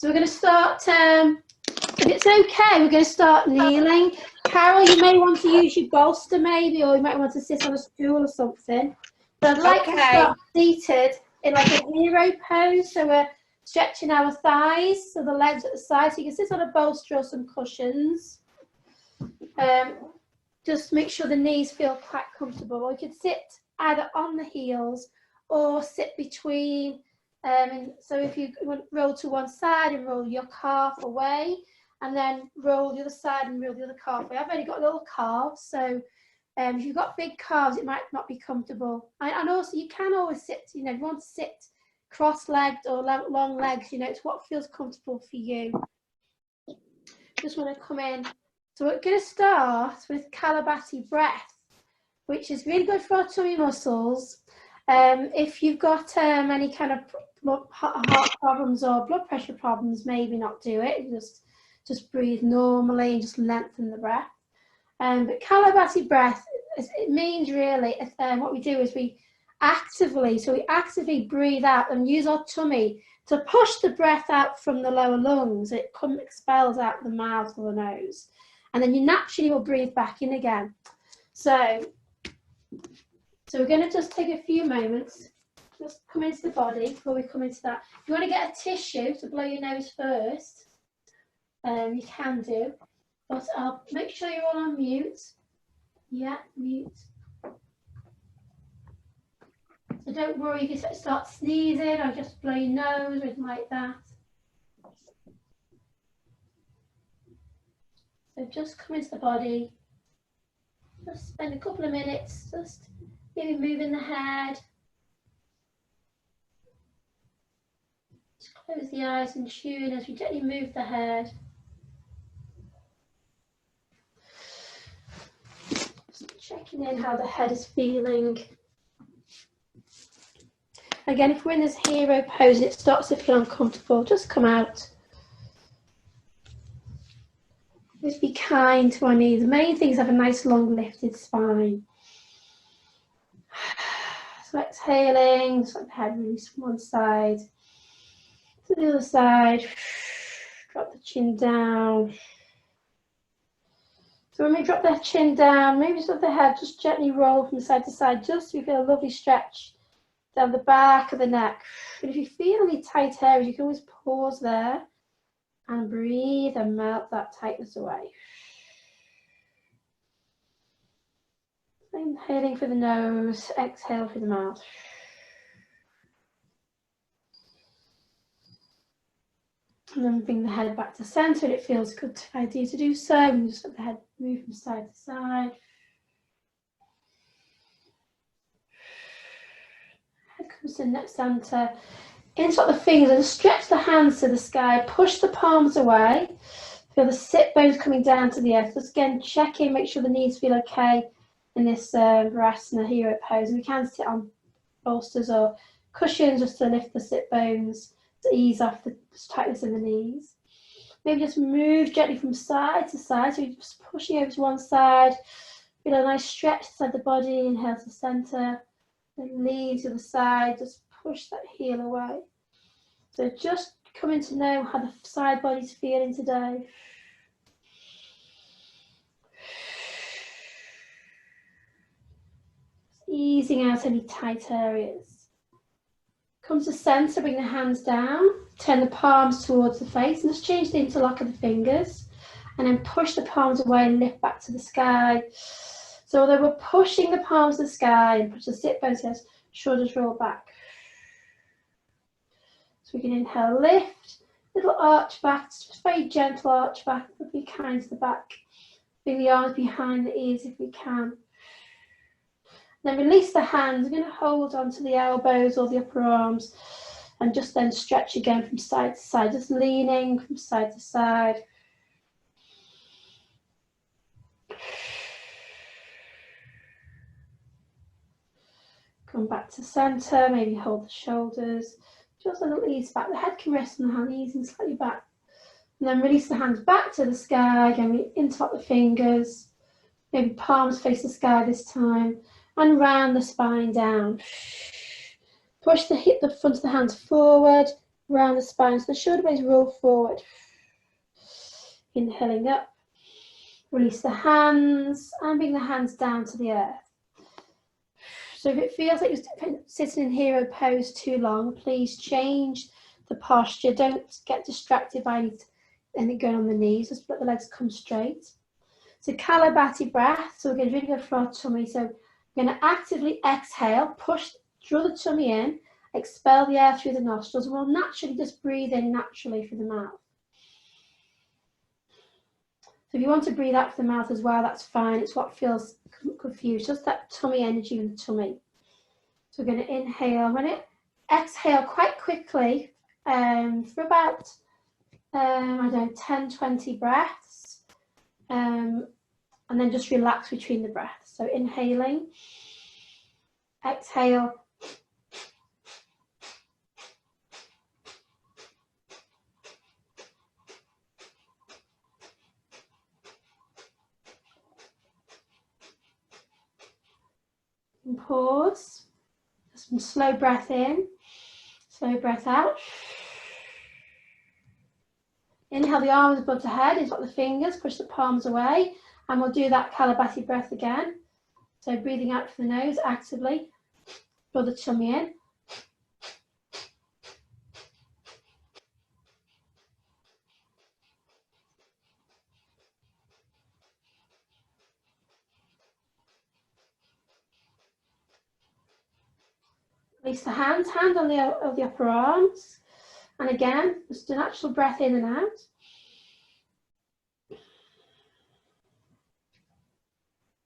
So we're going to start, if it's okay, we're going to start kneeling. Carol, you may want to use your bolster maybe, or you might want to sit on a stool or something. But I'd like to start seated in like a hero pose. So we're stretching our thighs, so the legs at the side. So you can sit on a bolster or some cushions. Just make sure the knees feel quite comfortable. Or you could sit either on the heels or sit between. So if you roll to one side and roll your calf away, and then roll the other side and roll the other calf away. I've only got little calves, so if you've got big calves, it might not be comfortable. And also, you can always sit, you know, if you want to sit cross-legged or long legs, you know, it's what feels comfortable for you. Just want to come in. So we're going to start with Kapalabhati breath, which is really good for our tummy muscles. If you've got any kind of heart problems or blood pressure problems, maybe not do it. Just breathe normally and just lengthen the breath. But Kapalabhati breath, it means really, what we do is we actively breathe out and use our tummy to push the breath out from the lower lungs. It expels out the mouth or the nose. And then you naturally will breathe back in again. So we're going to just take a few moments, just come into the body before we come into that. If you want to get a tissue to blow your nose first, you can do. But I'll make sure you're all on mute. Yeah, mute. So don't worry if you start sneezing or just blow your nose or anything like that. So just come into the body. Just spend a couple of minutes, just maybe moving the head. Just close the eyes and tune as we gently move the head. Just checking in how the head is feeling. Again, if we're in this hero pose and it starts to feel uncomfortable, just come out. Just be kind to our knees. The main thing is have a nice long lifted spine. So exhaling, just let the head release from one side to the other side. Drop the chin down. So when we drop the chin down, maybe just let the head just gently roll from side to side, just so we feel a lovely stretch down the back of the neck. And if you feel any tight areas, you can always pause there and breathe and melt that tightness away. Inhaling through the nose, exhale through the mouth. And then bring the head back to center, and it feels a good idea to do so. And just let the head move from side to side. Head comes to the center. Insert the fingers and stretch the hands to the sky. Push the palms away. Feel the sit bones coming down to the earth. Just again, check in, make sure the knees feel okay in this Virasana hero pose. And we can sit on bolsters or cushions just to lift the sit bones, to ease off the tightness in the knees. Maybe just move gently from side to side. So you're just pushing over to one side. Feel a nice stretch inside the body. Inhale to the center. Then lean to the side. Just push that heel away. So just coming to know how the side body's feeling today. Easing out any tight areas. Come to center, bring the hands down, turn the palms towards the face, and just change the interlock of the fingers, and then push the palms away and lift back to the sky. So although we're pushing the palms to the sky and push the sit bones, shoulders roll back. So we can inhale, lift, little arch back, just very gentle arch back, but be kind to the back. Bring the arms behind the ears if we can. Then release the hands. We're going to hold onto the elbows or the upper arms and just then stretch again from side to side, just leaning from side to side. Come back to center, maybe hold the shoulders. Just a little ease back. The head can rest on the hand, easing slightly back. And then release the hands back to the sky. Again, we interlock the fingers. Maybe palms face the sky this time. And round the spine down. Push the front of the hands forward. around the spine, so the shoulder blades roll forward. Inhaling up. Release the hands and bring the hands down to the earth. So if it feels like you're sitting in hero pose too long, please change the posture. Don't get distracted by anything going on the knees. Just let the legs come straight. So Kalabati breath. So we're going to really go for our tummy. So we're going to actively exhale, draw the tummy in, expel the air through the nostrils. We'll naturally just breathe in naturally through the mouth. So if you want to breathe out through the mouth as well, that's fine. It's what feels confused, just that tummy energy in the tummy. So we're going to inhale. I'm going to exhale quite quickly for about, I don't know, 10, 20 breaths. And then just relax between the breaths. So inhaling, exhale. And pause. Some slow breath in, slow breath out. Inhale the arms above the head, interlock the fingers, push the palms away, and we'll do that Kalabati breath again. So breathing out through the nose actively, draw the tummy in. Release the hands, hand on the upper arms. And again, just a natural breath in and out.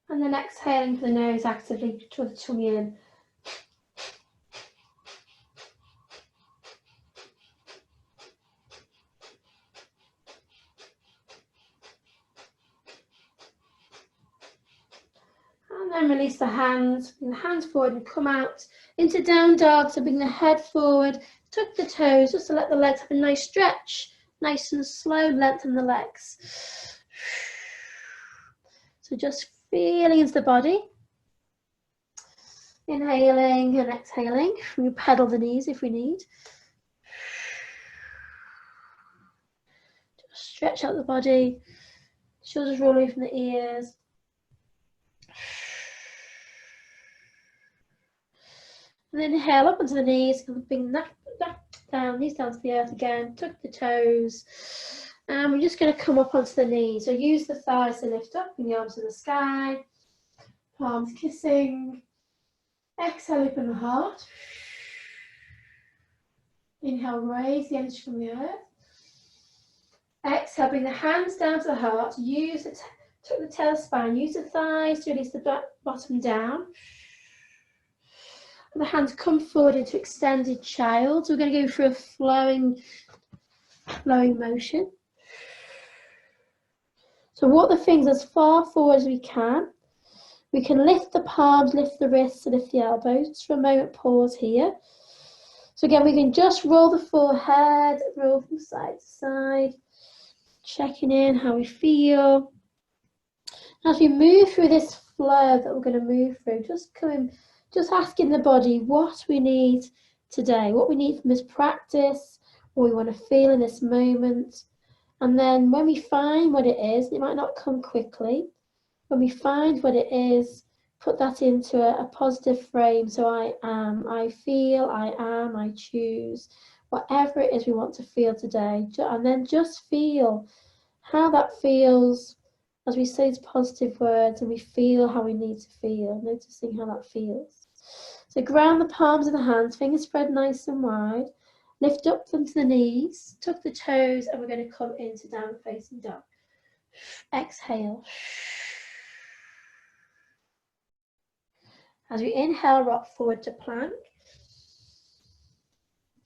And then exhaling for the nose actively, draw the tummy in. And then release the hands, bring the hands forward and come out into down dog. So bring the head forward, tuck the toes, just to let the legs have a nice stretch, nice and slow, lengthen the legs. So just feeling into the body. Inhaling and exhaling. We pedal the knees if we need. Just stretch out the body. Shoulders roll away from the ears. And then inhale up onto the knees. Bring that down, knees down to the earth again. Tuck the toes. And we're just going to come up onto the knees. So use the thighs to lift up. Bring the arms to the sky. Palms kissing. Exhale, open the heart. Inhale, raise the energy from the earth. Exhale, bring the hands down to the heart. Tuck the tail spine. Use the thighs to release the bottom down. And the hands come forward into extended child. So we're going to go through a flowing motion. So walk the fingers as far forward as we can. We can lift the palms, lift the wrists, lift the elbows. Just for a moment, pause here. So again, we can just roll the forehead, roll from side to side, checking in how we feel. As we move through this flow that we're going to move through, just asking the body what we need today, what we need from this practice, what we want to feel in this moment. And then when we find what it is, it might not come quickly. When we find what it is, put that into a positive frame. So I am, I feel, I am, I choose, whatever it is we want to feel today. And then just feel how that feels as we say these positive words and we feel how we need to feel, noticing how that feels. So ground the palms of the hands, fingers spread nice and wide. Lift up them to the knees, tuck the toes, and we're going to come into downward facing dog. Exhale. As we inhale, rock forward to plank.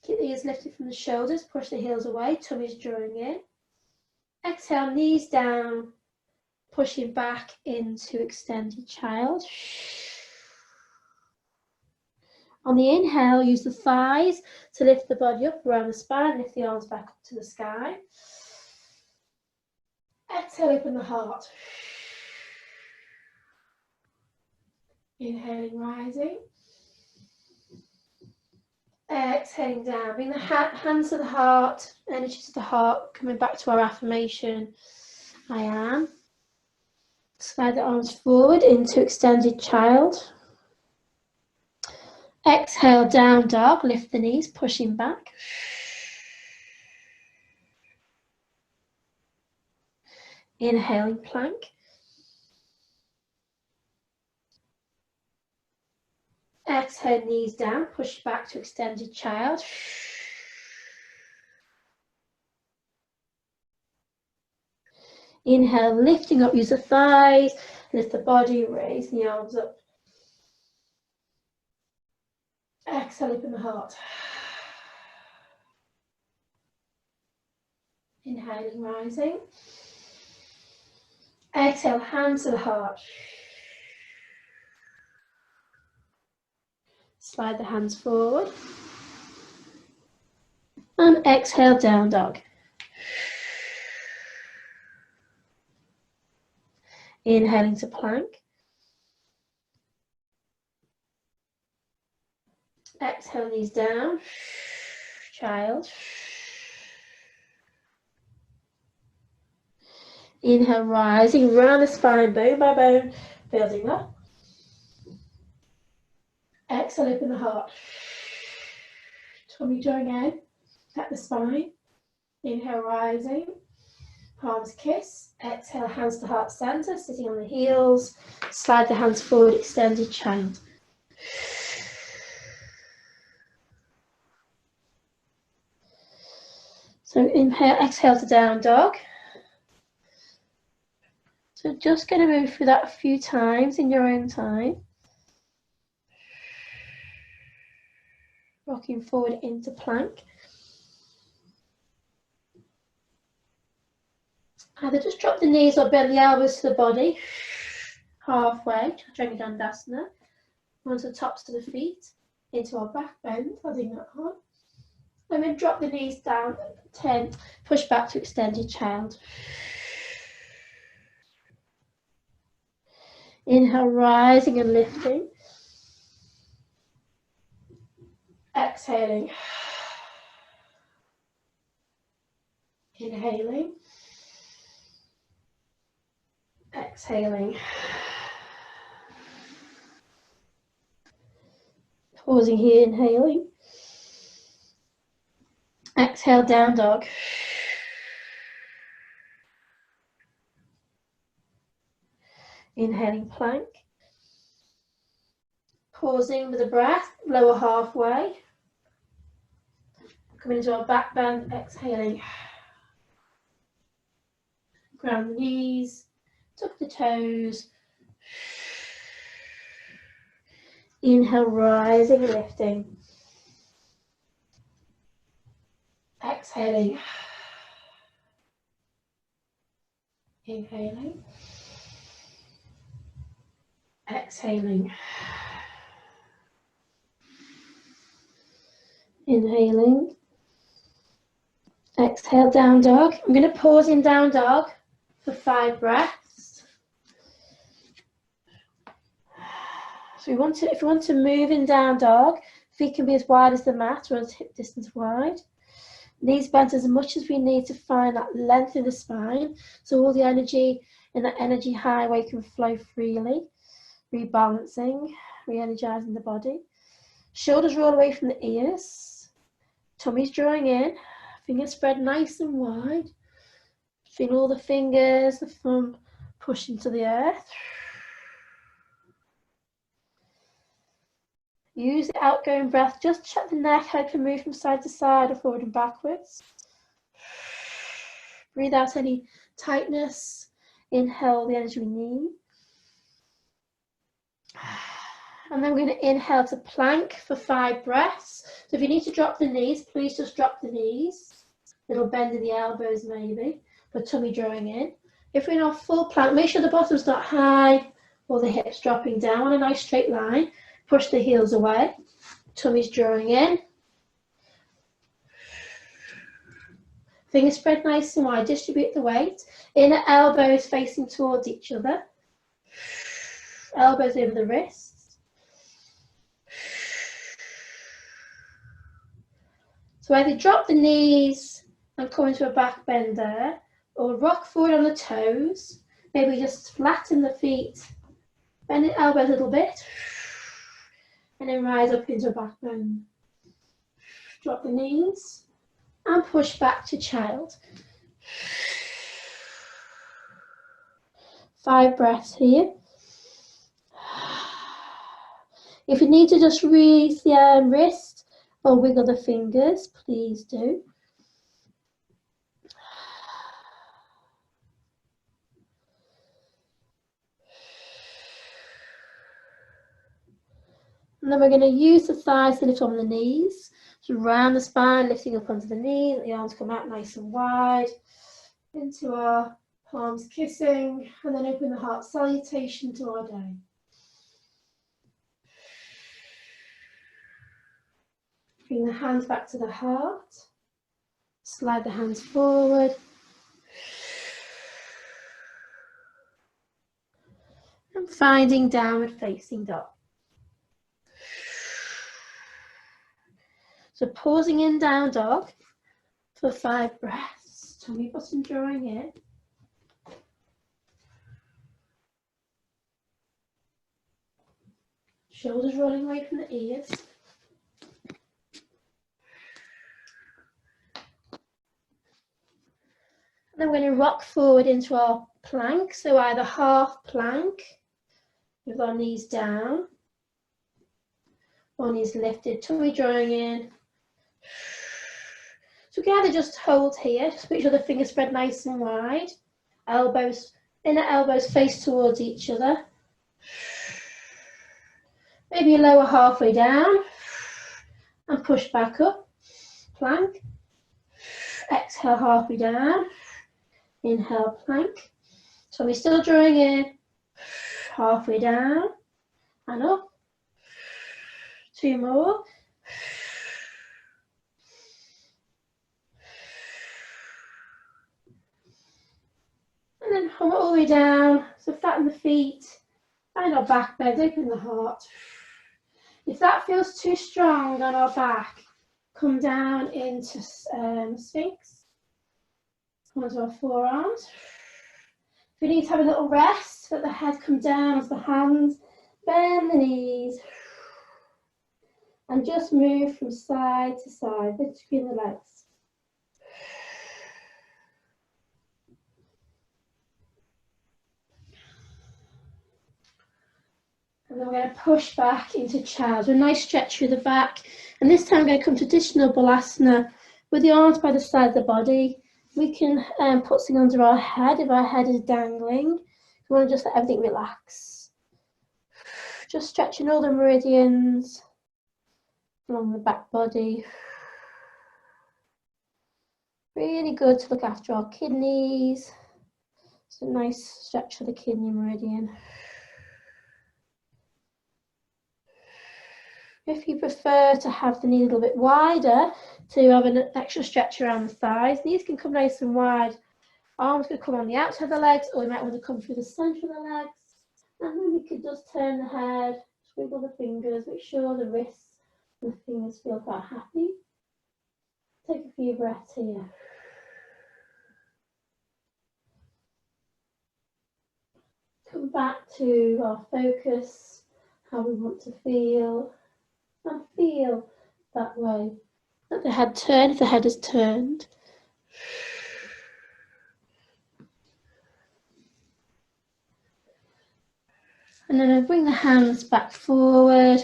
Keep the ears lifted from the shoulders, push the heels away, tummy's drawing in. Exhale, knees down, pushing back into extended child. On the inhale, use the thighs to lift the body up around the spine, lift the arms back up to the sky. Exhale, open the heart. Inhaling, rising. Exhaling down, bring the hands to the heart, energy to the heart, coming back to our affirmation, I am. Slide the arms forward into extended child. Exhale, down dog, lift the knees, pushing back. Inhaling plank. Exhale, knees down, push back to extended child. Inhale, lifting up, use the thighs, lift the body, raise the arms up. Exhale, open the heart. Inhaling, rising. Exhale, hands to the heart. Slide the hands forward. And exhale, down dog. Inhaling to plank. Exhale, knees down. Child. Inhale, rising round the spine, bone by bone, building up. Exhale, open the heart. Tummy drawing in, at the spine. Inhale, rising. Palms kiss. Exhale, hands to heart center, sitting on the heels. Slide the hands forward, extended child. So inhale, exhale to down dog. So just going to move through that a few times in your own time. Rocking forward into plank. Either just drop the knees or bend the elbows to the body. Halfway, Chaturanga Dandasana. Onto the tops of the feet, into our back bend, holding that on. And then drop the knees down, 10, push back to extended child. Inhale, rising and lifting. Exhaling. Inhaling. Exhaling. Pausing here, inhaling. Exhale, down dog. Inhaling plank. Pausing with the breath, lower halfway. Coming into our back bend, exhaling. Ground the knees, tuck the toes. Inhale, rising and lifting. Exhaling. Inhaling. Exhaling. Inhaling. Exhale, down dog. I'm going to pause in down dog for 5 breaths. So if you want to move in down dog, feet can be as wide as the mat or as hip distance wide. Knees bent as much as we need to find that length in the spine, so all the energy in that energy highway can flow freely, rebalancing, re-energizing the body. Shoulders roll away from the ears, tummy's drawing in, fingers spread nice and wide. Feel all the fingers, the thumb pushing to the earth. Use the outgoing breath, just check the neck, head can move from side to side or forward and backwards. Breathe out any tightness, inhale the energy we need. And then we're going to inhale to plank for 5 breaths. So if you need to drop the knees, please just drop the knees. Little bend in the elbows maybe, but tummy drawing in. If we're in our full plank, make sure the bottom's not high or the hips dropping down on a nice straight line. Push the heels away, tummy's drawing in. Fingers spread nice and wide, distribute the weight. Inner elbows facing towards each other. Elbows over the wrists. So either drop the knees and come into a back bend there, or rock forward on the toes. Maybe just flatten the feet, bend the elbows a little bit, and then rise up into a back bend. Drop the knees and push back to child. 5 breaths here. If you need to just raise the wrist or wiggle the fingers, please do. And then we're going to use the thighs to lift on the knees. So round the spine, lifting up onto the knees, let the arms come out nice and wide. Into our palms kissing, and then open the heart salutation to our day. Bring the hands back to the heart. Slide the hands forward. And finding downward facing dog. So pausing in down dog for 5 breaths. Tummy button drawing in. Shoulders rolling away from the ears. And then we're going to rock forward into our plank. So either half plank with our knees down, or knees lifted, tummy drawing in. So we can either just hold here, just make sure the fingers spread nice and wide. Elbows, inner elbows face towards each other. Maybe lower halfway down and push back up. Plank. Exhale halfway down. Inhale, plank. So we're still drawing in. Halfway down and up. 2 more. And then come all the way down. So flatten the feet. Find our back bend, open the heart. If that feels too strong on our back, come down into Sphinx. Come onto our forearms. If we need to have a little rest, let the head come down as the hands, bend the knees. And just move from side to side between the legs. And then we're going to push back into child. So a nice stretch through the back. And this time we're going to come to traditional balasana with the arms by the side of the body. We can put something under our head if our head is dangling. We want to just let everything relax. Just stretching all the meridians along the back body. Really good to look after our kidneys. It's a nice stretch for the kidney meridian. If you prefer to have the knee a little bit wider, to have an extra stretch around the thighs, knees can come nice and wide. Arms can come on the outside of the legs, or we might want to come through the centre of the legs. And then we could just turn the head, wiggle the fingers, make sure the wrists and the fingers feel quite happy. Take a few breaths here. Come back to our focus, how we want to feel, and feel that way. Let the head turn if the head is turned. And then I'll bring the hands back forward.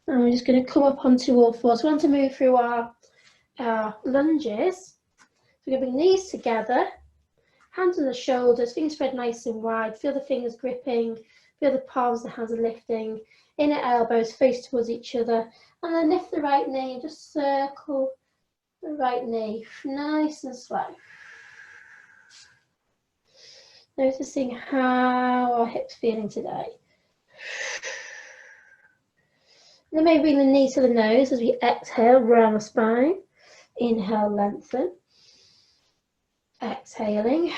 And we're just going to come up onto all fours. We want to move through our lunges. So we're going to bring knees together, hands on the shoulders, fingers spread nice and wide. Feel the fingers gripping, feel the palms of the hands are lifting. Inner elbows face towards each other. And then lift the right knee, just circle the right knee, nice and slow. Noticing how our hips feeling today. And then maybe bring the knee to the nose as we exhale, round the spine. Inhale, lengthen. Exhaling.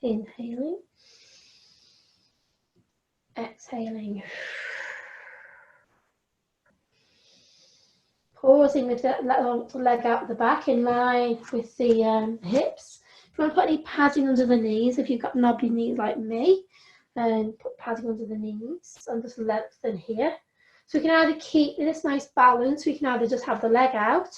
Inhaling. Exhaling. Pausing with the leg out the back in line with the hips. If you want to put any padding under the knees, if you've got knobbly knees like me, put padding under the knees and just lengthen here. So we can either keep this nice balance, we can either just have the leg out,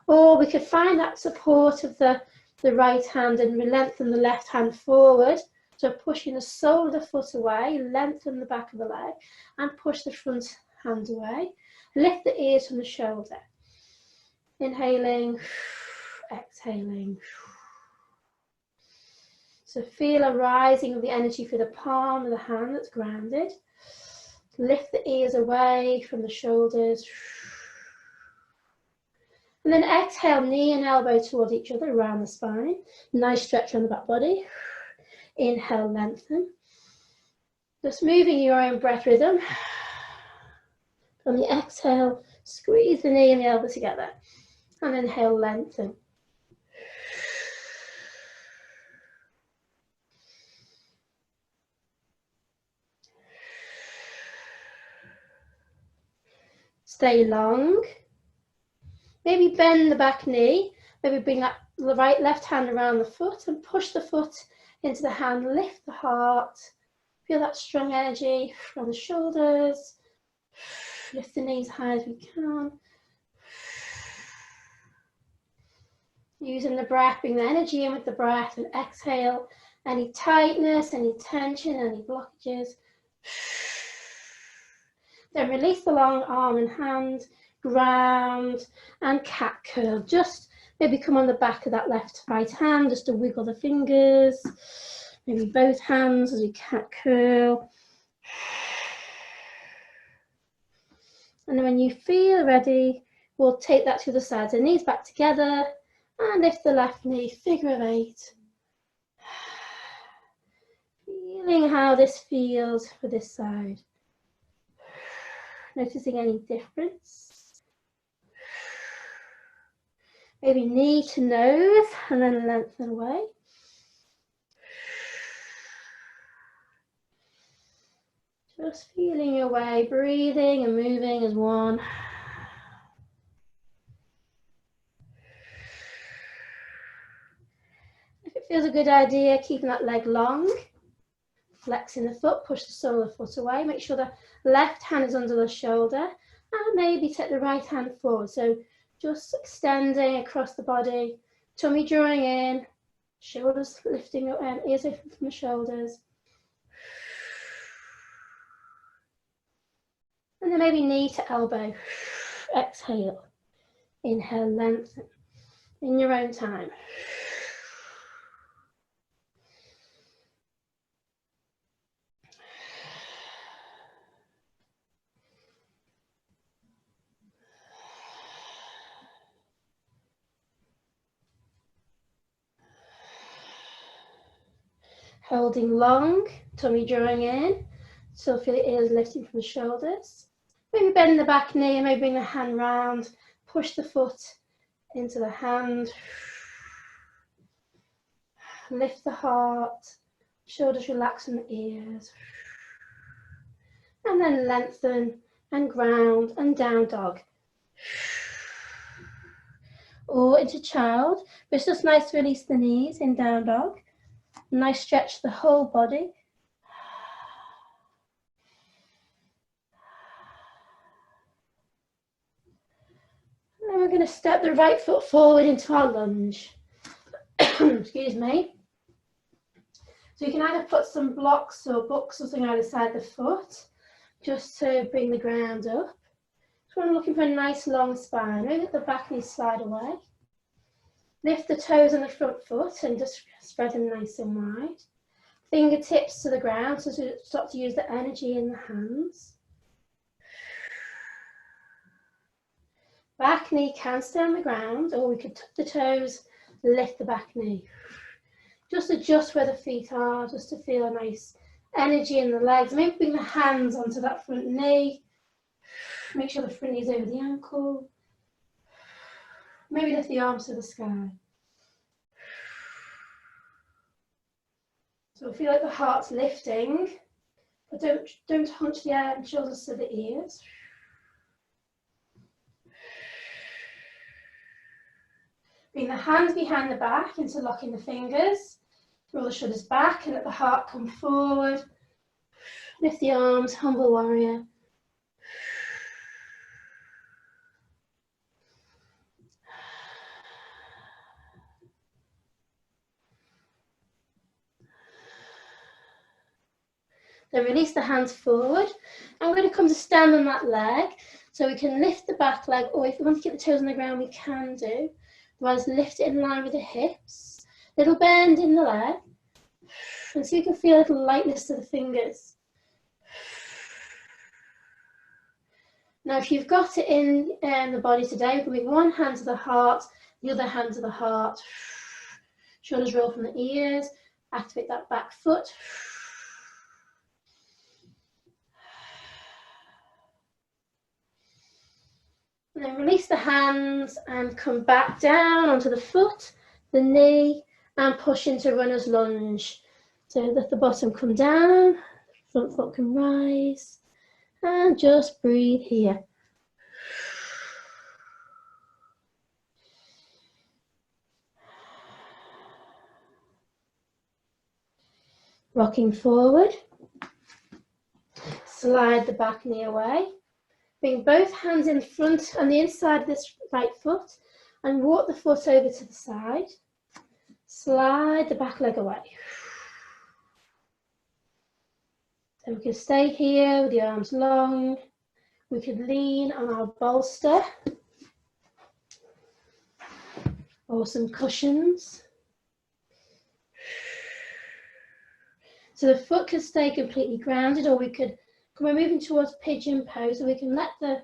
or we could find that support of the right hand and lengthen the left hand forward. So pushing the sole of the foot away, lengthen the back of the leg, and push the front hand away. Lift the ears from the shoulder. Inhaling, exhaling. So feel a rising of the energy through the palm of the hand that's grounded. Lift the ears away from the shoulders. And then exhale, knee and elbow towards each other around the spine. Nice stretch on the back body. Inhale, lengthen. Just moving your own breath rhythm. On the exhale, squeeze the knee and the elbow together. And inhale, lengthen. Stay long. Maybe bend the back knee. Maybe bring that the left hand around the foot and push the foot into the hand. Lift the heart. Feel that strong energy from the shoulders. Lift the knees high as we can. Using the breath, bring the energy in with the breath and exhale any tightness, any tension, any blockages. Then release the long arm and hand, ground and cat curl. Just maybe come on the back of that right hand, just to wiggle the fingers. Maybe both hands as we cat curl. And then when you feel ready, we'll take that to the side. So knees back together and lift the left knee, figure of 8. Feeling how this feels for this side. Noticing any difference. Maybe knee to nose and then lengthen away. Just feeling your way, breathing and moving as one. If it feels a good idea, keeping that leg long, flexing the foot, push the sole of the foot away. Make sure the left hand is under the shoulder and maybe take the right hand forward. So just extending across the body, tummy drawing in, shoulders lifting, ears lifting from the shoulders. And then maybe knee to elbow. Exhale. Inhale, lengthen. In your own time. Holding long, tummy drawing in. Still feel the ears lifting from the shoulders. Maybe bend the back knee and maybe bring the hand round. Push the foot into the hand. Lift the heart. Shoulders relax from the ears. And then lengthen and ground and down dog. Or into child. But it's just nice to release the knees in down dog. Nice stretch the whole body. And then we're going to step the right foot forward into our lunge. Excuse me. So you can either put some blocks or books or something either side the foot, just to bring the ground up. So we're looking for a nice long spine. Maybe let the back knee slide away. Lift the toes on the front foot and just spread them nice and wide. Fingertips to the ground, so to start to use the energy in the hands. Back knee can stay on the ground, or we could tuck the toes, lift the back knee. Just adjust where the feet are, just to feel a nice energy in the legs. Maybe bring the hands onto that front knee. Make sure the front knee is over the ankle. Maybe lift the arms to the sky. So feel like the heart's lifting, but don't hunch the shoulders to the ears. Bring the hands behind the back, interlocking the fingers. Roll the shoulders back and let the heart come forward. Lift the arms, humble warrior. Then release the hands forward. I'm going to come to stand on that leg. So we can lift the back leg, or if we want to keep the toes on the ground, we can do. Otherwise, lift it in line with the hips. Little bend in the leg. And so you can feel a little lightness to the fingers. Now, if you've got it in the body today, bring one hand to the heart, the other hand to the heart. Shoulders roll from the ears. Activate that back foot. And then release the hands and come back down onto the foot, the knee, and push into runner's lunge. So let the bottom come down, front foot can rise, and just breathe here. Rocking forward, slide the back knee away. Bring both hands in front on the inside of this right foot and walk the foot over to the side. Slide the back leg away. So we can stay here with the arms long. We can lean on our bolster or some cushions. So the foot can stay completely grounded, or we could, we're moving towards pigeon pose, so we can let the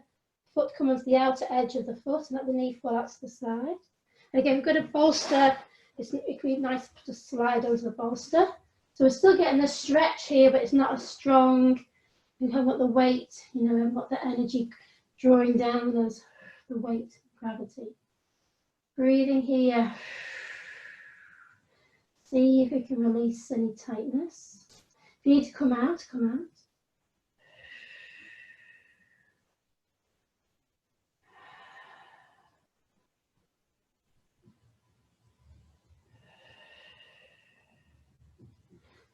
foot come onto the outer edge of the foot and let the knee fall out to the side. And again, we've got a bolster. It can be nice to just slide onto the bolster. So we're still getting the stretch here, but it's not as strong. We haven't got the weight, we haven't got the energy drawing down as the weight, gravity. Breathing here. See if we can release any tightness. If you need to come out, come out.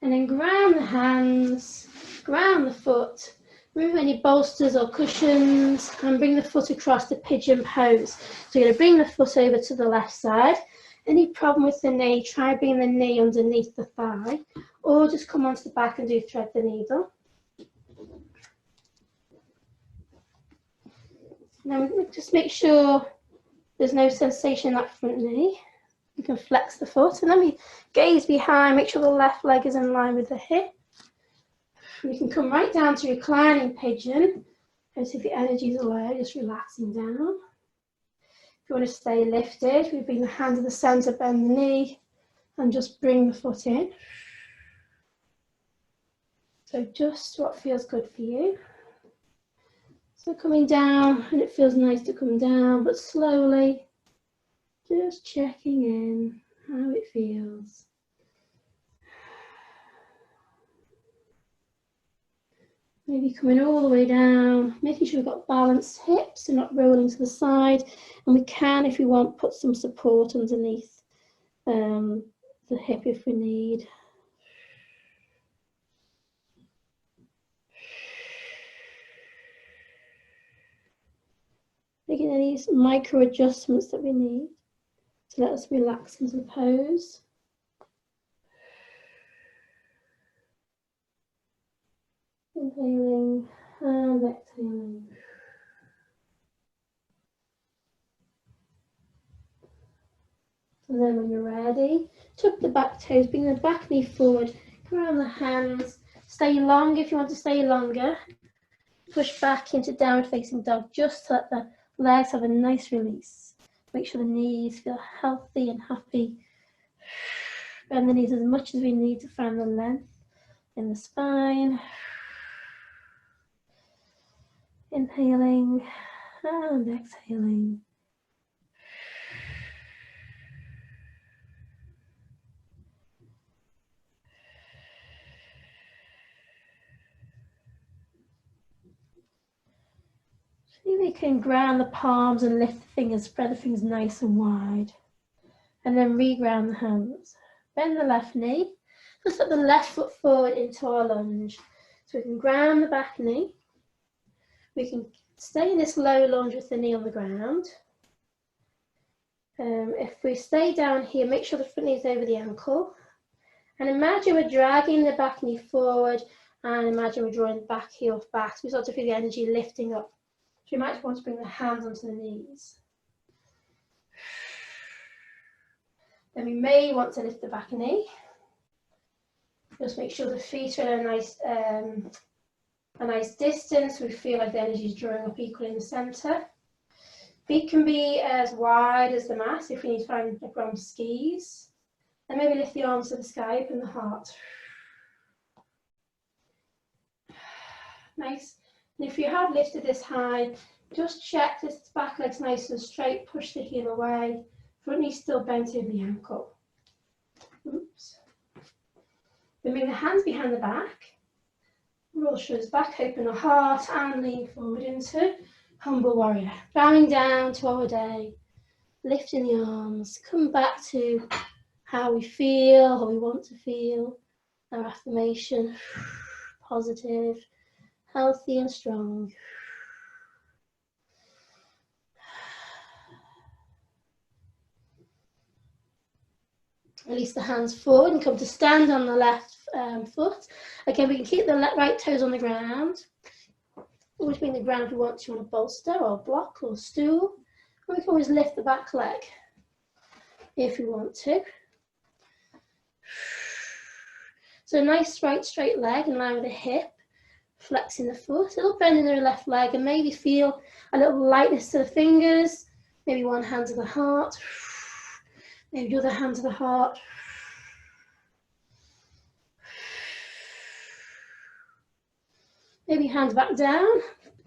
And then ground the hands, ground the foot, remove any bolsters or cushions, and bring the foot across the pigeon pose. So you're going to bring the foot over to the left side. Any problem with the knee, try bringing the knee underneath the thigh, or just come onto the back and do thread the needle. Now just make sure there's no sensation in that front knee. You can flex the foot, and then we gaze behind, make sure the left leg is in line with the hip. You can come right down to reclining pigeon. Notice if the energy is low, just relaxing down. If you want to stay lifted, we bring the hand to the center, bend the knee, and just bring the foot in. So just what feels good for you. So coming down, and it feels nice to come down, but slowly, just checking in how it feels. Maybe coming all the way down, making sure we've got balanced hips and not rolling to the side. And we can, if we want, put some support underneath the hip if we need. Making any micro adjustments that we need to let us relax into the pose. Inhaling and exhaling. And then when you're ready, tuck the back toes, bring the back knee forward, ground the hands, stay long if you want to stay longer. Push back into downward facing dog, just to let the legs have a nice release. Make sure the knees feel healthy and happy. Bend the knees as much as we need to find the length in the spine. Inhaling and exhaling. See if we can ground the palms and lift the fingers, spread the fingers nice and wide. And then reground the hands. Bend the left knee. Just put the left foot forward into our lunge. So we can ground the back knee. We can stay in this low lunge with the knee on the ground. If we stay down here, make sure the front knee is over the ankle. And imagine we're dragging the back knee forward, and imagine we're drawing the back heel back. So we start to feel the energy lifting up. So you might want to bring the hands onto the knees. Then we may want to lift the back knee. Just make sure the feet are at a nice distance, so we feel like the energy is drawing up equally in the centre. Feet can be as wide as the mat if we need to find like we're on skis. And maybe lift the arms to the sky, open the heart. Nice. And if you have lifted this high, just check this back leg's nice and straight, push the heel away. Front knee still bent over the ankle. Oops. Then bring the hands behind the back. Roll shoulders back, open the heart and lean forward into humble warrior. Bowing down to our day, lifting the arms, come back to how we feel, how we want to feel, our affirmation, positive, healthy and strong. Release the hands forward and come to stand on the left foot. Again, we can keep the right toes on the ground. Always bring the ground if we want to on a bolster or a block or a stool. And we can always lift the back leg if we want to. So a nice right straight leg in line with the hip, flexing the foot, a little bend in the left leg, and maybe feel a little lightness to the fingers, maybe one hand to the heart, maybe the other hand to the heart. Maybe hands back down,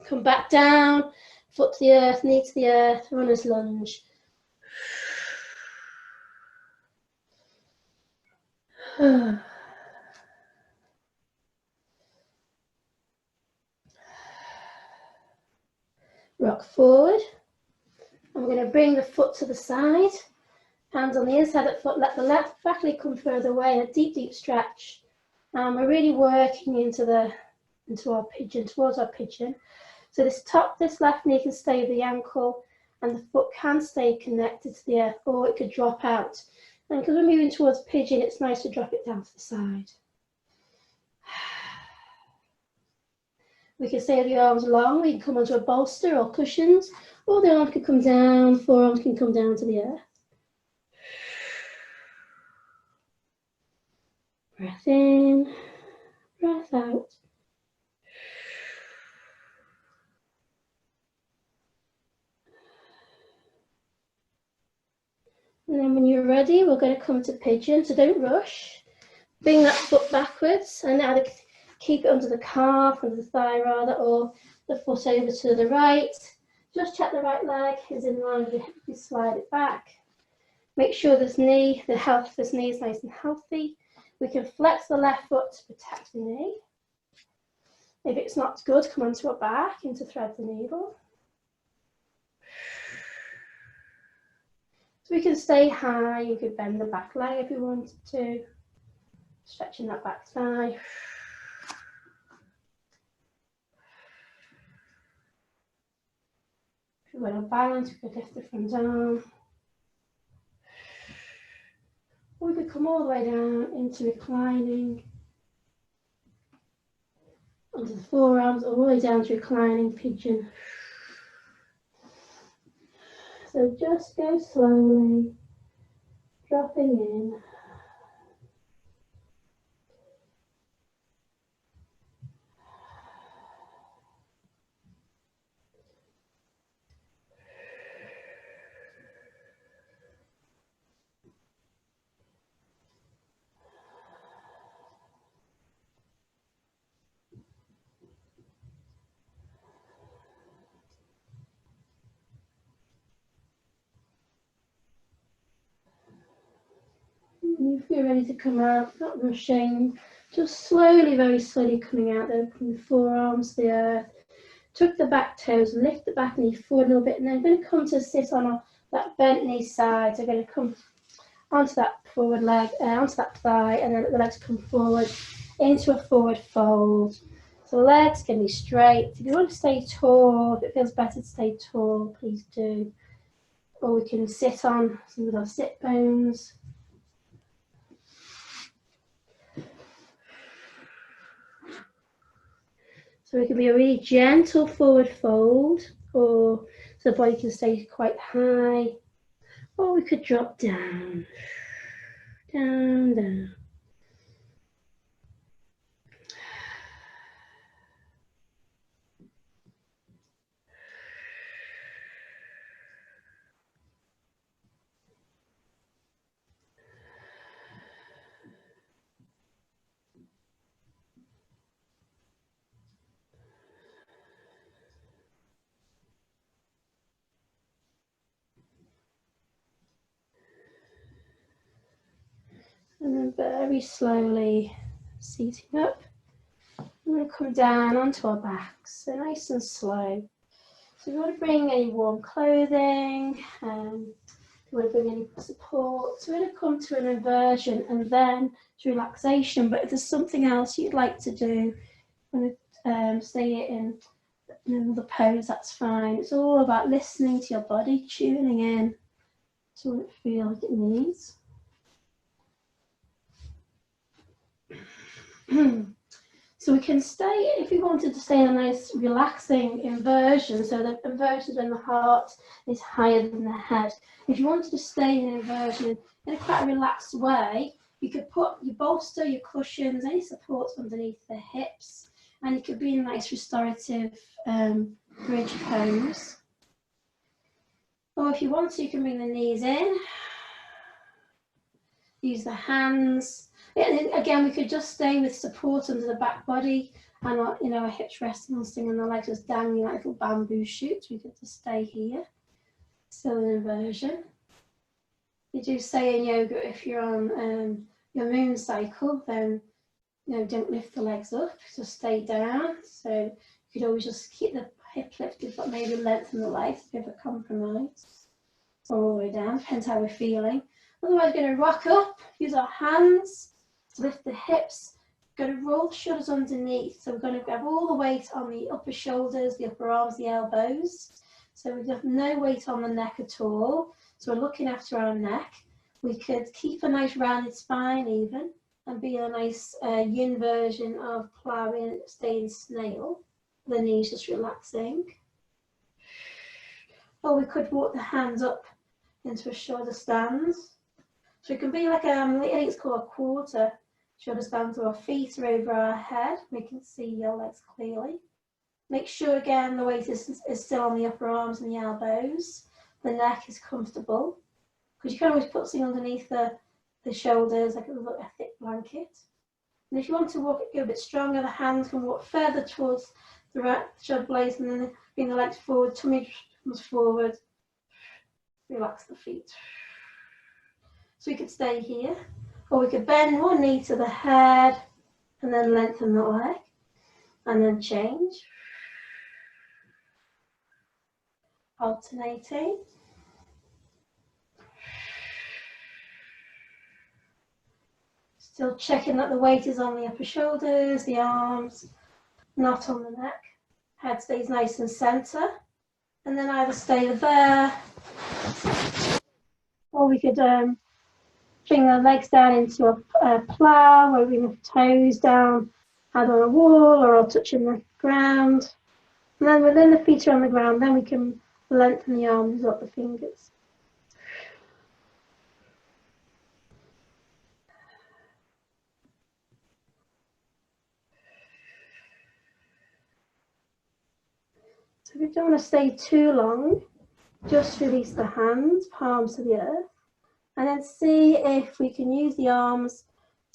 come back down, foot to the earth, knee to the earth, runner's lunge. Rock forward. And we're going to bring the foot to the side. Hands on the inside of the foot, let the left back leg come further away, a deep, deep stretch. And we're really working into our pigeon, towards our pigeon. So this left knee can stay with the ankle and the foot can stay connected to the earth, or it could drop out. And because we're moving towards pigeon, it's nice to drop it down to the side. We can stay with the arms long, we can come onto a bolster or cushions, or the arms can come down, forearms can come down to the earth. Breath in, breath out. And then when you're ready, we're going to come to pigeon, so don't rush. Bring that foot backwards and either keep it under the calf, under the thigh rather, or the foot over to the right. Just check the right leg is in line with the hip, you slide it back. Make sure this knee, the health of this knee is nice and healthy. We can flex the left foot to protect the knee. If it's not good, come onto our back into thread the needle. So we can stay high, you could bend the back leg if you wanted to. Stretching that back thigh. If you want to balance, we could lift the front arm. Or we could come all the way down into reclining. Onto the forearms, all the way down to reclining pigeon. So just go slowly, dropping in. You feel ready to come out, not rushing, just slowly, very slowly coming out there, from the forearms to the earth. Tuck the back toes, lift the back knee forward a little bit, and then I'm going to come to sit on that bent knee side. So I'm going to come onto that forward leg, onto that thigh, and then the legs come forward into a forward fold. So the legs can be straight. If you want to stay tall, if it feels better to stay tall, please do. Or we can sit on some of our sit bones. So it can be a really gentle forward fold, or so the body can stay quite high, or we could drop down, down, down. And then very slowly seating up. We're going to come down onto our backs, so nice and slow. So you want to bring any warm clothing, you want to bring any support. So we're going to come to an inversion and then to relaxation. But if there's something else you'd like to do, you want to stay in another pose, that's fine. It's all about listening to your body, tuning in to what it feels like it needs. So we can stay, if we wanted to stay in a nice relaxing inversion, so the inversion is when the heart is higher than the head. If you wanted to stay in an inversion in a quite relaxed way, you could put your bolster, your cushions, any supports underneath the hips, and you could be in a nice restorative bridge pose. Or if you want to, you can bring the knees in, use the hands. And again, we could just stay with support under the back body and our, our hips resting on something and the legs just dangling like little bamboo shoots. We could just stay here. Still an inversion. You do say in yoga, if you're on your moon cycle, then don't lift the legs up, just stay down. So you could always just keep the hip lifted, but maybe lengthen the legs, a bit of a compromise. All the way down, depends how we're feeling. Otherwise, we're going to rock up, use our hands to lift the hips, we're going to roll the shoulders underneath. So we're going to grab all the weight on the upper shoulders, the upper arms, the elbows. So we've got no weight on the neck at all. So we're looking after our neck. We could keep a nice rounded spine even, and be a nice yin version of ploughing, staying snail. The knees just relaxing. Or we could walk the hands up into a shoulder stand. So it can be like I think it's called a quarter shoulder stand, so our feet are over our head. We can see your legs clearly. Make sure again the weight is still on the upper arms and the elbows. The neck is comfortable, because you can always put something underneath the shoulders, like a thick blanket. And if you want to walk it, go a bit stronger, the hands can walk further towards the right shoulder blades, and then bring the legs forward, tummy comes forward. Relax the feet. So we could stay here, or we could bend one knee to the head and then lengthen the leg and then change. Alternating. Still checking that the weight is on the upper shoulders, the arms, not on the neck. Head stays nice and center. And then either stay there, or we could bring the legs down into a plough, where we bring the toes down, either on a wall or touching the ground. And then within the feet are on the ground, then we can lengthen the arms up the fingers. So if you don't want to stay too long, just release the hands, palms to the earth, and then see if we can use the arms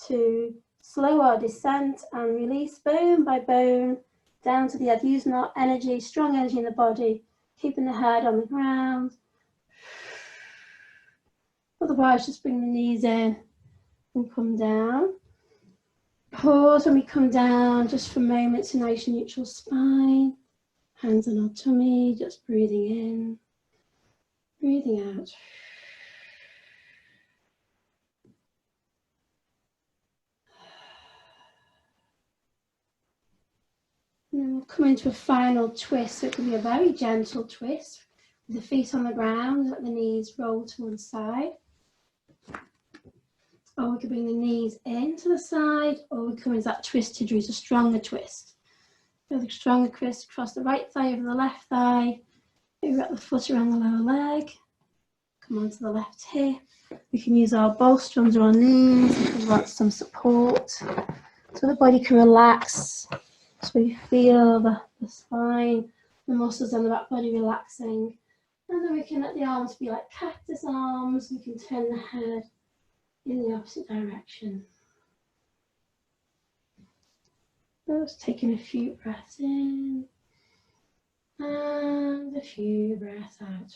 to slow our descent and release bone by bone down to the earth, using our energy, strong energy in the body, keeping the head on the ground. Otherwise, just bring the knees in and come down. Pause when we come down, just for moments, a nice neutral spine. Hands on our tummy, just breathing in, breathing out. we'll come into a final twist, so it can be a very gentle twist with the feet on the ground, let the knees roll to one side. Or we could bring the knees into the side, or we come into that twist to do a stronger twist. So the stronger twist across the right thigh over the left thigh. Maybe wrap the foot around the lower leg. Come onto the left hip. We can use our bolster under our knees if we want some support, so the body can relax. So we feel the spine, the muscles on the back body relaxing. And then we can let the arms be like cactus arms. We can turn the head in the opposite direction. Just taking a few breaths in and a few breaths out.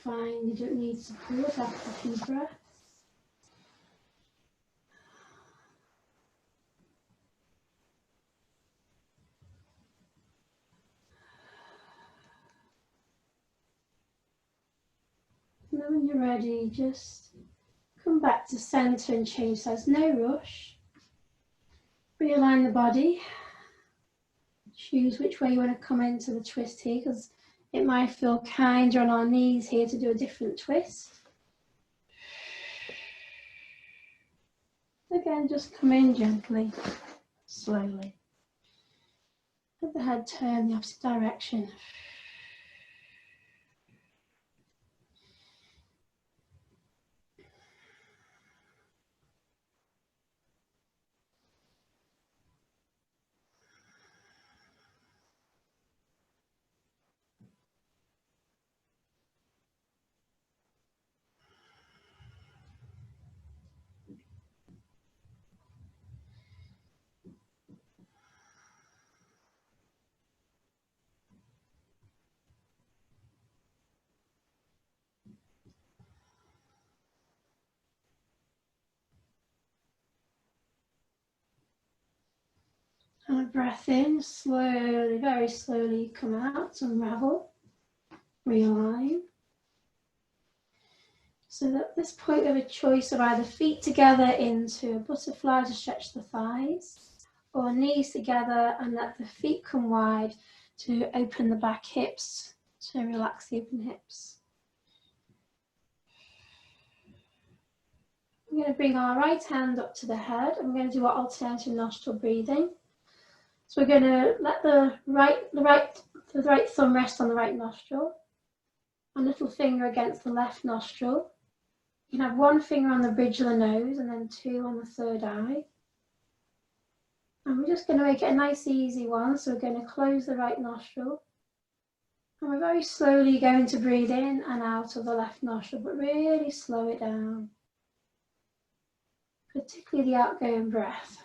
Fine, you don't need support after a few breaths. And then when you're ready, just come back to center and change sides. No rush. Realign the body. Choose which way you want to come into the twist here, because it might feel kinder on our knees here to do a different twist. Again, just come in gently, slowly. Let the head turn the opposite direction. And a breath in, slowly, very slowly come out, unravel, realign. So that at this point we have a choice of either feet together into a butterfly to stretch the thighs, or knees together and let the feet come wide to open the back hips, to relax the open hips. I'm going to bring our right hand up to the head. I'm going to do our alternative nostril breathing. So we're going to let the right thumb rest on the right nostril, and little finger against the left nostril. You can have one finger on the bridge of the nose and then two on the third eye. And we're just going to make it a nice easy one. So we're going to close the right nostril. And we're very slowly going to breathe in and out of the left nostril, but really slow it down. Particularly the outgoing breath.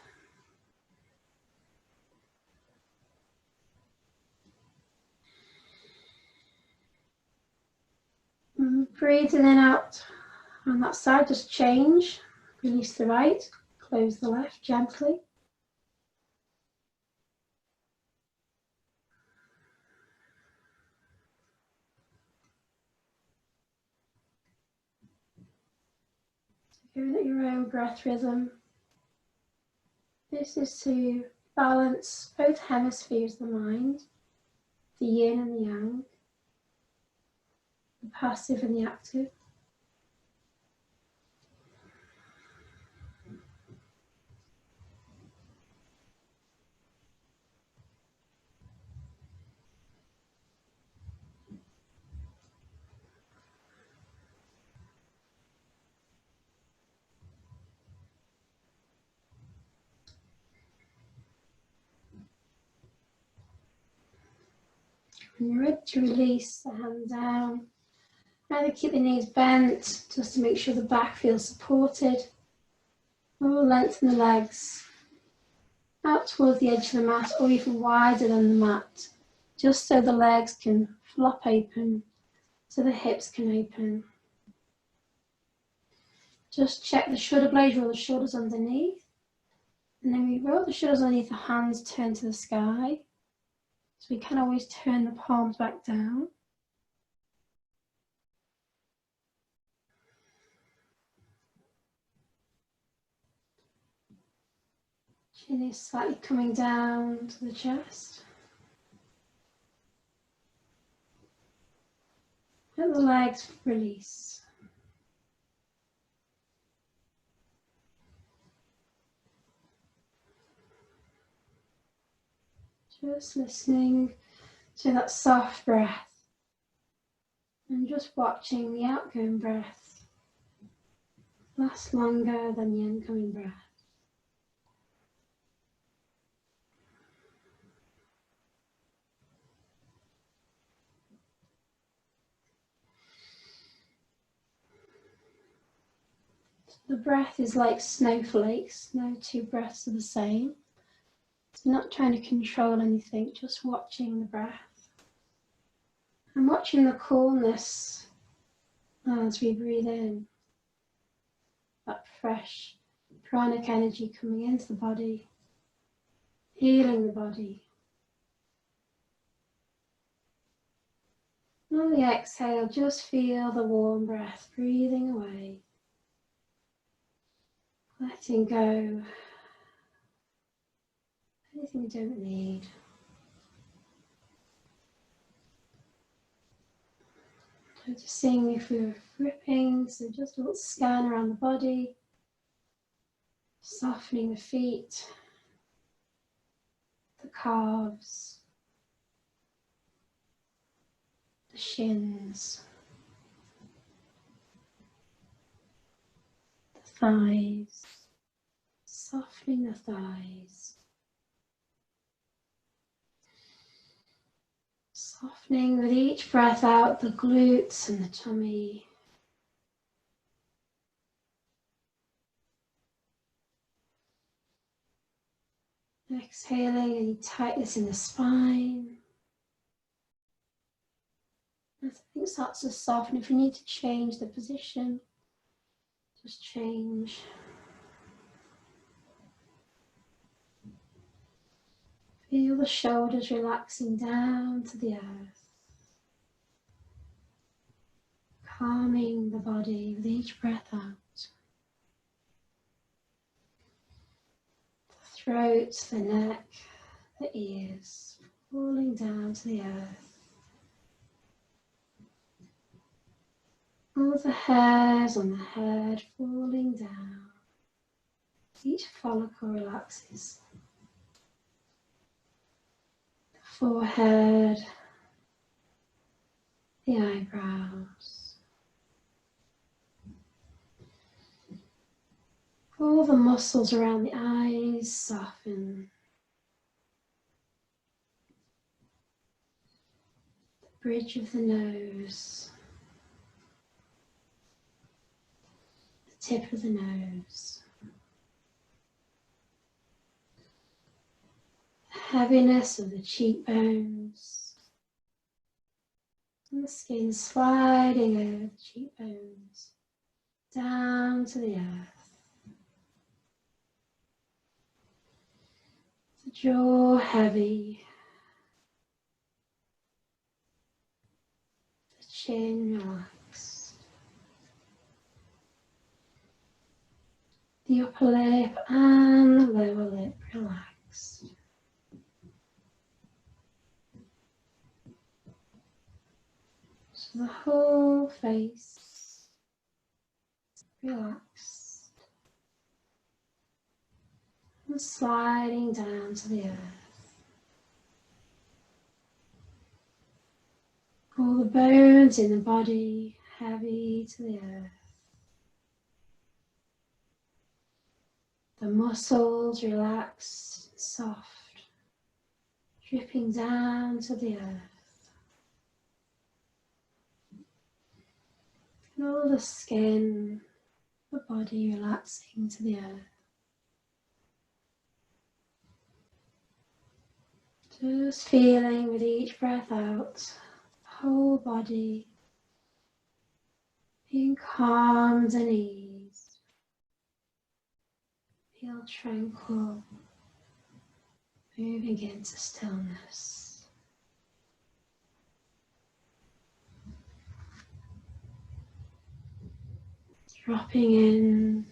And breathing in and out on that side, just change. Release the right, close the left gently. Going at your own breath rhythm. This is to balance both hemispheres of the mind, the yin and the yang, the passive and the active. When you're ready to release the hand down, either keep the knees bent just to make sure the back feels supported, or lengthen the legs out towards the edge of the mat or even wider than the mat just so the legs can flop open, so the hips can open. Just check the shoulder blades, roll the shoulders underneath. And then we roll the shoulders underneath, the hands turn to the sky. So we can always turn the palms back down. Chin is slightly coming down to the chest. Let the legs release. Just listening to that soft breath and just watching the outgoing breath last longer than the incoming breath. The breath is like snowflakes, no two breaths are the same. So not trying to control anything, just watching the breath. And watching the coolness as we breathe in. That fresh pranic energy coming into the body, healing the body. And on the exhale, just feel the warm breath breathing away. Letting go anything we don't need. Noticing if we're gripping, so just a little scan around the body, softening the feet, the calves, the shins, the thighs, softening the thighs, softening with each breath out the glutes and the tummy. Exhaling any tightness in the spine. As everything starts to soften, if you need to change the position, just change. Feel the shoulders relaxing down to the earth. Calming the body with each breath out. The throat, the neck, the ears, falling down to the earth. All the hairs on the head falling down. Each follicle relaxes. The forehead, the eyebrows. All the muscles around the eyes soften. The bridge of the nose. The tip of the nose. The heaviness of the cheekbones. And the skin sliding over the cheekbones. Down to the earth. The jaw heavy. The chin relaxed. The upper lip and the lower lip relaxed. So the whole face relaxed and sliding down to the earth. All the bones in the body heavy to the earth. The muscles relaxed, soft, dripping down to the earth. And all the skin, the body relaxing to the earth. Just feeling with each breath out, whole body being calmed and eased. Feel tranquil, moving into stillness. Dropping in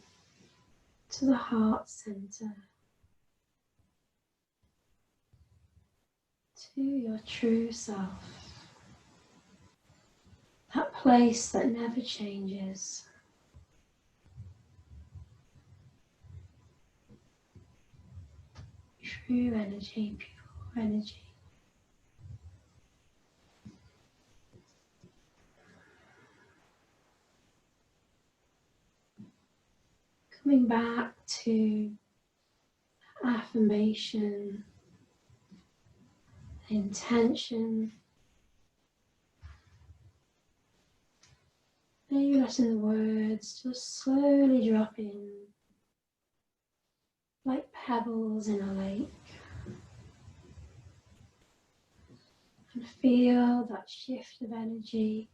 to the heart center, to your true self, that place that never changes. True energy, pure energy. Coming back to affirmation, intention. Maybe letting the words just slowly drop in like pebbles in a lake. And feel that shift of energy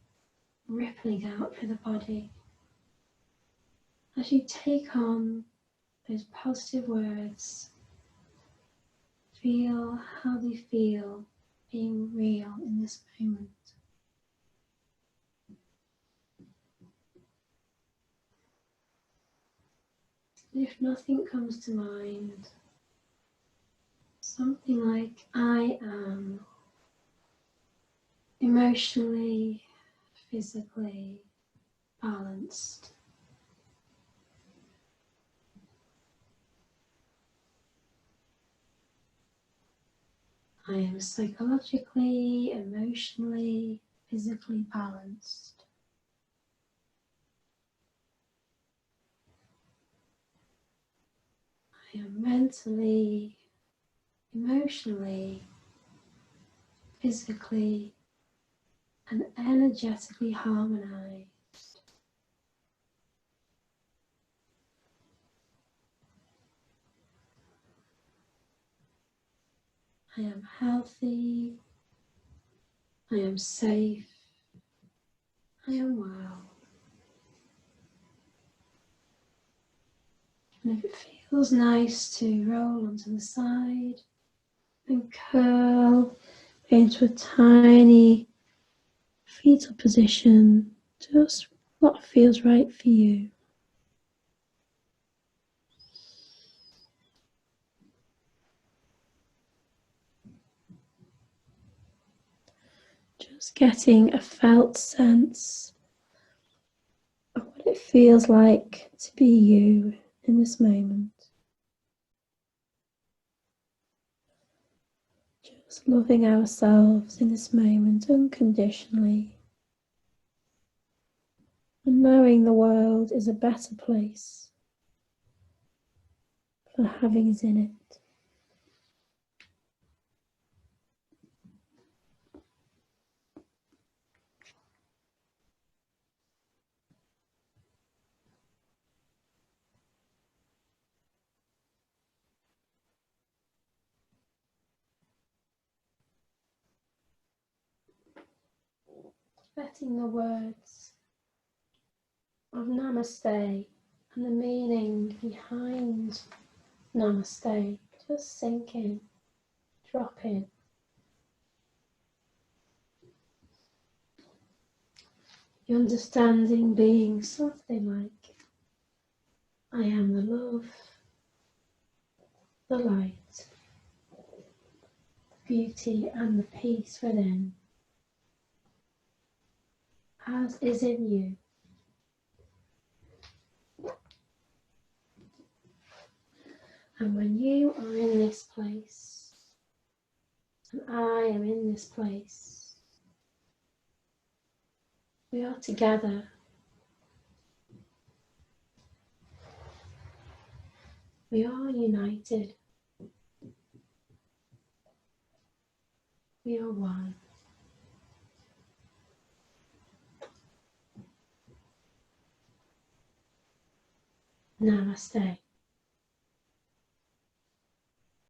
rippling out through the body as you take on those positive words. Feel how they feel being real in this moment. If nothing comes to mind, something like I am emotionally, physically balanced. I am psychologically, emotionally, physically balanced. I am mentally, emotionally, physically, and energetically harmonized. I am healthy, I am safe, I am well. And if it feels nice to roll onto the side and curl into a tiny fetal position, just what feels right for you. Just getting a felt sense of what it feels like to be you in this moment. Just loving ourselves in this moment unconditionally, and knowing the world is a better place for having us in it. Letting the words of Namaste and the meaning behind Namaste just sink in, drop in. The understanding being something like, I am the love, the light, the beauty and the peace within, as is in you. And when you are in this place, and I am in this place, we are together. We are united. We are one. Namaste.